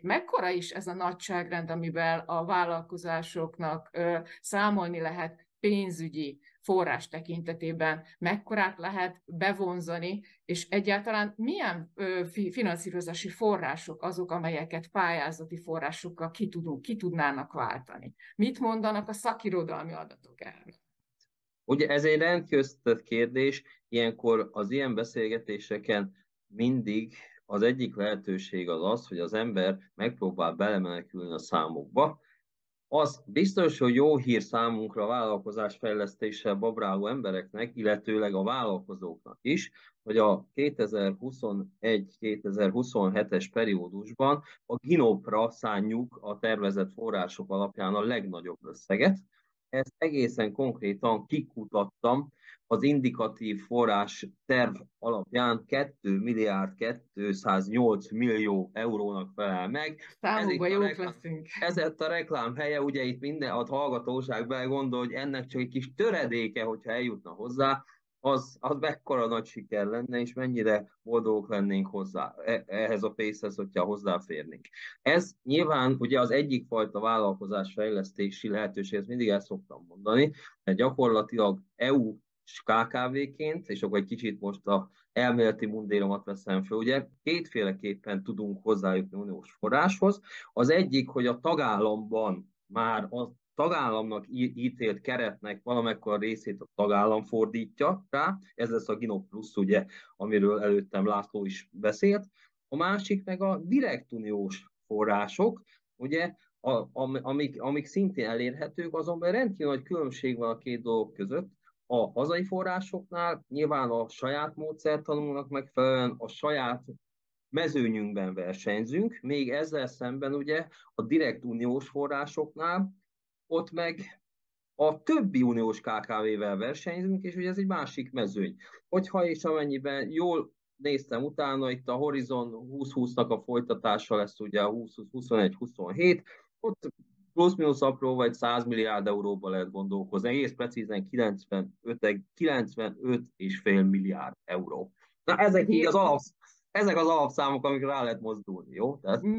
Mekkora is ez a nagyságrend, amivel a vállalkozásoknak számolni lehet pénzügyi forrás tekintetében, mekkorát lehet bevonzani, és egyáltalán milyen finanszírozási források azok, amelyeket pályázati forrásokkal ki tudnának váltani. Mit mondanak a szakirodalmi adatok erről? Ugye ez egy rendköztött kérdés, ilyenkor az ilyen beszélgetéseken mindig az egyik lehetőség az, hogy az ember megpróbál belemenekülni a számokba. Az biztos, hogy jó hír számunkra a vállalkozás fejlesztéssel babráló embereknek, illetőleg a vállalkozóknak is, hogy a 2021-2027-es periódusban a Ginopra szánjuk a tervezett források alapján a legnagyobb összeget. Ezt egészen konkrétan kikutattam, az indikatív forrás terv alapján 2 milliárd 208 millió eurónak felel meg. Ez itt Számukban a jók reklám, leszünk. ez itt a reklám helye, ugye itt minden a hallgatóság belegondol, hogy ennek csak egy kis töredéke, hogyha eljutna hozzá, az mekkora nagy siker lenne, és mennyire boldogok lennénk hozzá, ehhez a pénzhez, hogyha hozzáférnénk. Ez nyilván ugye az egyik fajta vállalkozás fejlesztési lehetőség, ezt mindig el szoktam mondani, mert gyakorlatilag EU és KKV-ként, és akkor egy kicsit most a elméleti mundéromat veszem fel, ugye kétféleképpen tudunk hozzájutni uniós forráshoz. Az egyik, hogy a tagállamban már a tagállamnak ítélt keretnek valamekkora részét a tagállam fordítja rá, ez lesz a Gino Plus, ugye, amiről előttem László is beszélt. A másik meg a direkt uniós források, ugye, amik szintén elérhetők, azonban rendkívül nagy különbség van a két dolog között. A hazai forrásoknál nyilván a saját módszertanunknak megfelelően a saját mezőnyünkben versenyzünk, még ezzel szemben ugye a direkt uniós forrásoknál ott meg a többi uniós KKV-vel versenyzünk, és ugye ez egy másik mezőny. Hogyha és amennyiben jól néztem utána, itt a Horizon 2020-nak a folytatása lesz ugye a 2021-27, ott plusz-minusz apró vagy 100 milliárd euróba lehet gondolkozni, egész precízen 95,5 milliárd euró. Na ezek így az ezek az alapszámok, amikre rá lehet mozdulni, jó? Tehát